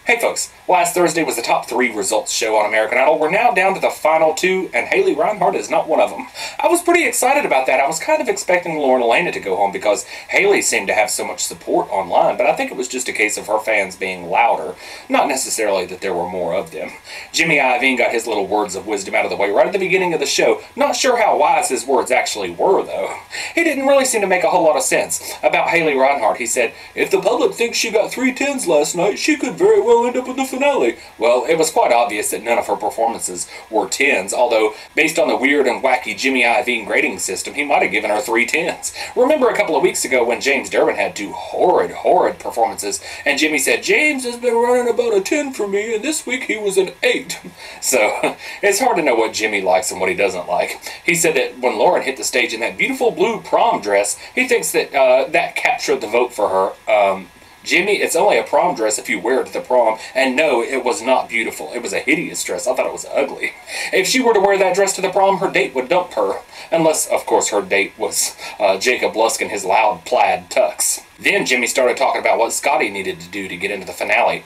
Hey folks, last Thursday was the top 3 results show on American Idol. We're now down to the final 2, and Reinhart is not one of them. I was pretty excited about that. I was kind of expecting Lauren Alaina to go home because Haley seemed to have so much support online, but I think it was just a case of her fans being louder, not necessarily that there were more of them. Jimmy Iovine got his little words of wisdom out of the way right at the beginning of the show. Not sure how wise his words actually were, though. He didn't really seem to make a whole lot of sense. About Reinhart, he said, "If the public thinks she got 3 10s last night, she could very well end up in the finale." Well, it was quite obvious that none of her performances were 10s, although based on the weird and wacky Jimmy Iovine grading system, he might have given her 3 10s. Remember a couple of weeks ago when James Durbin had 2 horrid performances, and Jimmy said, "James has been running about a 10 for me, and this week he was an 8. So, it's hard to know what Jimmy likes and what he doesn't like. He said that when Lauren hit the stage in that beautiful blue prom dress, he thinks that that captured the vote for her. Jimmy, it's only a prom dress if you wear it to the prom. And no, it was not beautiful. It was a hideous dress. I thought it was ugly. If she were to wear that dress to the prom, her date would dump her. Unless, of course, her date was Jacob Lusk in his loud plaid tux. Then Jimmy started talking about what Scotty needed to do to get into the finale.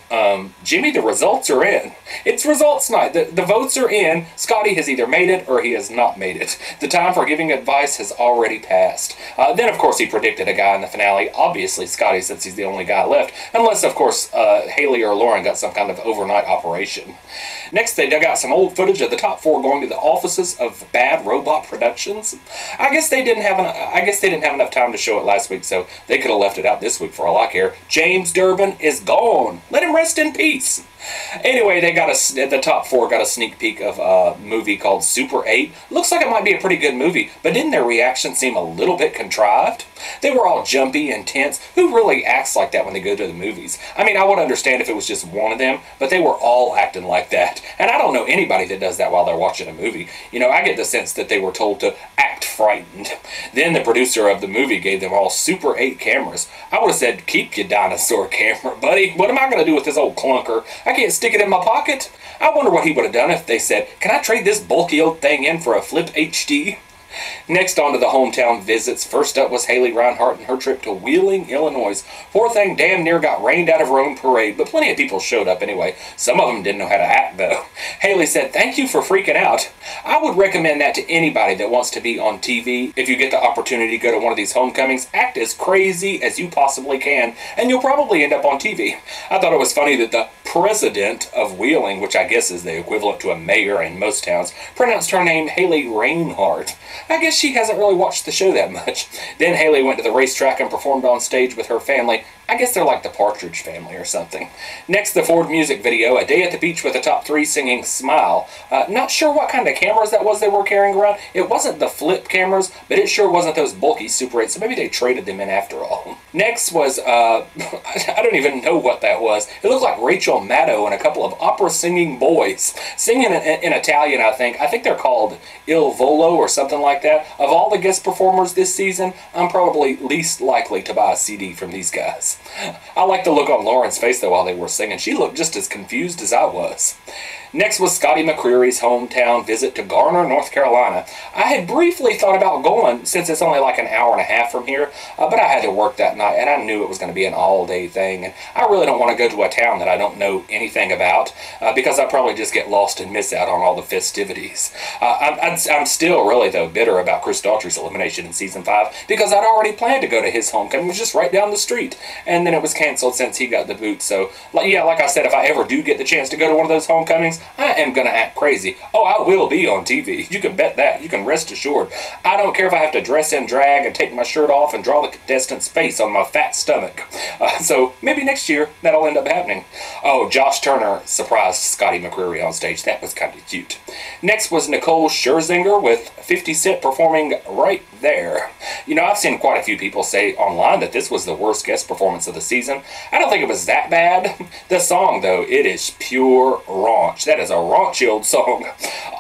Jimmy, the results are in. It's results night. The votes are in. Scotty has either made it or he has not made it. The time for giving advice has already passed. Then, of course, he predicted a guy in the finale. Obviously, Scotty, since he's the only guy left. Unless, of course, Haley or Lauren got some kind of overnight operation. Next, they dug out some old footage of the top 4 going to the offices of Bad Robot Productions. I guess they didn't have enough time to show it last week, so they could have left it out this week for all I care. James Durbin is gone. Let him rest in peace. Anyway, the top 4 got a sneak peek of a movie called Super 8. Looks like it might be a pretty good movie, but didn't their reaction seem a little bit contrived? They were all jumpy and tense. Who really acts like that when they go to the movies? I mean, I would understand if it was just one of them, but they were all acting like that. And I don't know anybody that does that while they're watching a movie. You know, I get the sense that they were told to act frightened. Then the producer of the movie gave them all Super 8 cameras. I would have said, "Keep your dinosaur camera, buddy. What am I going to do with this old clunker? I can't stick it in my pocket." I wonder what he would have done if they said, "Can I trade this bulky old thing in for a Flip HD?" Next, on to the hometown visits. First up was Reinhart and her trip to Wheeling, Illinois. Poor thing damn near got rained out of her own parade, but plenty of people showed up anyway. Some of them didn't know how to act, though. Haley said, "Thank you for freaking out." I would recommend that to anybody that wants to be on TV. If you get the opportunity to go to one of these homecomings, act as crazy as you possibly can, and you'll probably end up on TV. I thought it was funny that the president of Wheeling, which I guess is the equivalent to a mayor in most towns, pronounced her name Reinhart. I guess she hasn't really watched the show that much. Then Haley went to the racetrack and performed on stage with her family. I guess they're like the Partridge Family or something. Next, the Ford music video, A Day at the Beach with the top 3 singing Smile. Not sure what kind of cameras that was they were carrying around. It wasn't the flip cameras, but it sure wasn't those bulky Super 8, so maybe they traded them in after all. Next was, I don't even know what that was. It looked like Rachel Maddow and a couple of opera-singing boys. Singing in Italian, I think. I think they're called Il Volo or something like that. Of all the guest performers this season, I'm probably least likely to buy a CD from these guys. I like the look on Lauren's face, though, while they were singing. She looked just as confused as I was. Next was Scotty McCreery's hometown visit to Garner, North Carolina. I had briefly thought about going, since it's only like an hour and a half from here, but I had to work that night, and I knew it was going to be an all-day thing, and I really don't want to go to a town that I don't know anything about, because I'd probably just get lost and miss out on all the festivities. I'm still really, though, bitter about Chris Daughtry's elimination in Season 5, because I'd already planned to go to his homecoming. It was just right down the street, and then it was canceled since he got the boot, so, yeah, like I said, if I ever do get the chance to go to one of those homecomings, I am going to act crazy. Oh, I will be on TV. You can bet that. You can rest assured. I don't care if I have to dress in drag and take my shirt off and draw the contestant's face on my fat stomach. So maybe next year that'll end up happening. Oh, Josh Turner surprised Scotty McCreery on stage. That was kind of cute. Next was Nicole Sherzinger with 50 Cent performing right there. You know, I've seen quite a few people say online that this was the worst guest performance of the season. I don't think it was that bad. The song, though, it is pure raunch. That is a raunchy old song.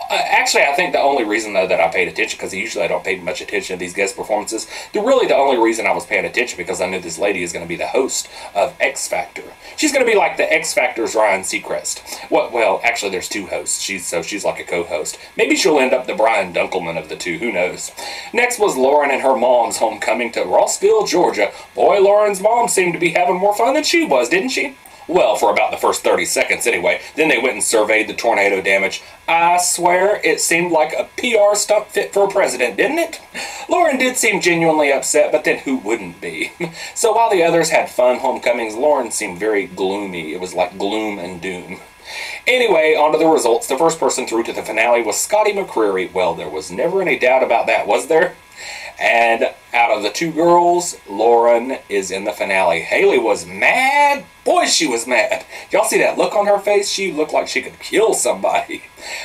Actually, I think the only reason, though, that I paid attention, because usually I don't pay much attention to these guest performances, really the only reason I was paying attention because I knew this lady is going to be the host of X Factor. She's going to be like the X Factor's Ryan Seacrest. Well, actually, there's 2 hosts, she's like a co-host. Maybe she'll end up the Brian Dunkelman of the 2, who knows. Next was Lauren and her mom's homecoming to Rossville, Georgia. Boy, Lauren's mom seemed to be having more fun than she was, didn't she? Well, for about the first 30 seconds anyway. Then they went and surveyed the tornado damage. I swear, it seemed like a PR stunt fit for a president, didn't it? Lauren did seem genuinely upset, but then who wouldn't be? So while the others had fun homecomings, Lauren seemed very gloomy. It was like gloom and doom. Anyway, on to the results. The first person through to the finale was Scotty McCreery. Well, there was never any doubt about that, was there? And out of the two girls, Lauren is in the finale. Haley was mad. Boy, she was mad. Y'all see that look on her face? She looked like she could kill somebody.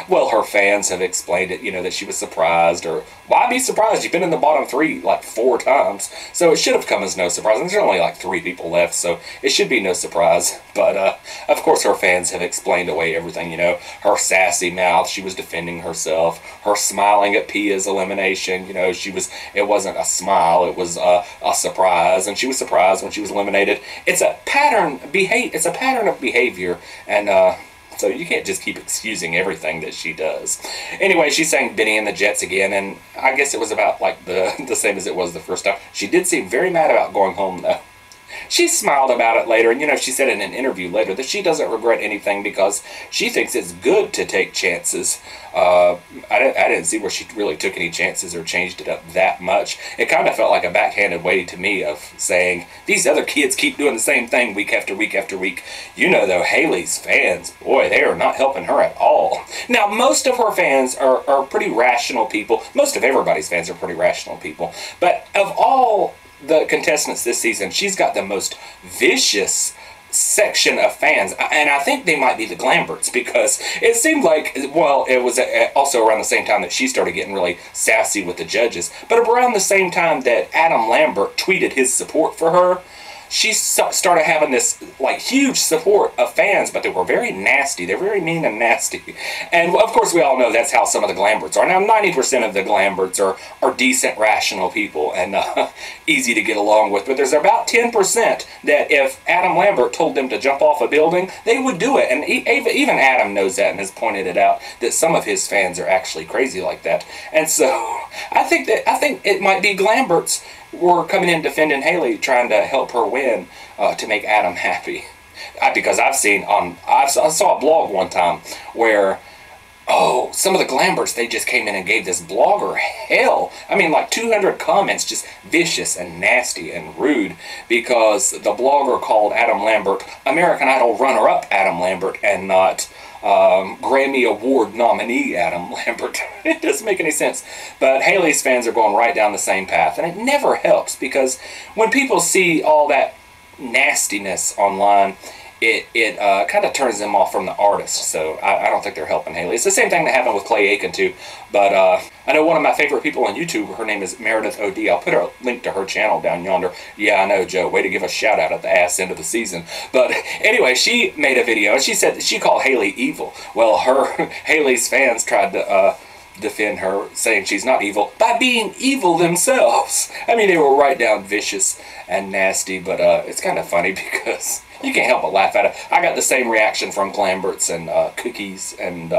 Well, her fans have explained it, that she was surprised, or why be surprised? You've been in the bottom 3 like 4 times, so it should have come as no surprise. And there's only like 3 people left, so it should be no surprise. But of course, her fans have explained away everything. Her sassy mouth. She was defending herself. Her smiling at Pia's elimination. It wasn't a smile. It was a surprise, and she was surprised when she was eliminated. It's a pattern. It's a pattern of behavior, and so you can't just keep excusing everything that she does. Anyway, she sang Benny and the Jets again, and I guess it was about like the same as it was the first time. She did seem very mad about going home, though. She smiled about it later, and she said in an interview later that she doesn't regret anything because she thinks it's good to take chances. I didn't see where she really took any chances or changed it up that much. It kind of felt like a backhanded way to me of saying, these other kids keep doing the same thing week after week after week. Though, Haley's fans, boy, they are not helping her at all. Now, most of her fans are pretty rational people. Most of everybody's fans are pretty rational people. But of all the contestants this season, she's got the most vicious section of fans, and I think they might be the Glamberts, because it seemed like, well, it was also around the same time that she started getting really sassy with the judges, but around the same time that Adam Lambert tweeted his support for her, she started having this like huge support of fans, but they were very nasty. They're very mean and nasty. And of course we all know that's how some of the Glamberts are. Now 90% of the Glamberts are decent, rational people and easy to get along with. But there's about 10% that if Adam Lambert told them to jump off a building, they would do it. And even Adam knows that and has pointed it out, that some of his fans are actually crazy like that. And so I think it might be Glamberts were coming in defending Haley, trying to help her win to make Adam happy. Because I saw a blog one time where, some of the Glamberts, they just came in and gave this blogger hell. I mean, like 200 comments, just vicious and nasty and rude, because the blogger called Adam Lambert American Idol runner-up Adam Lambert and not Grammy Award nominee Adam Lambert. It doesn't make any sense. But Haley's fans are going right down the same path, and it never helps, because when people see all that nastiness online, it kind of turns them off from the artist. So I don't think they're helping Haley. It's the same thing that happened with Clay Aiken too. But I know one of my favorite people on YouTube, her name is Meredith O.D. I'll put a link to her channel down yonder. Yeah, I know, Joe. Way to give a shout out at the ass end of the season. But anyway, she made a video and she said that she called Haley evil. Well, Haley's fans tried to defend her, saying she's not evil, by being evil themselves. I mean, they were right down vicious and nasty, but it's kind of funny because you can't help but laugh at it. I got the same reaction from Glamberts and Cookies and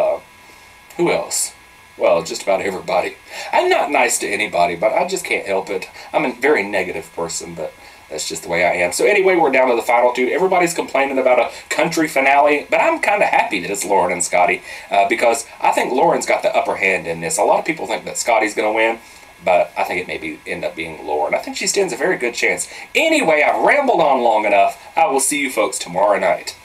who else? Well, just about everybody. I'm not nice to anybody, but I just can't help it. I'm a very negative person, but that's just the way I am. So anyway, we're down to the final 2. Everybody's complaining about a country finale, but I'm kind of happy that it's Lauren and Scotty because I think Lauren's got the upper hand in this. A lot of people think that Scotty's going to win, but I think it may end up being Lauren. I think she stands a very good chance. Anyway, I've rambled on long enough. I will see you folks tomorrow night.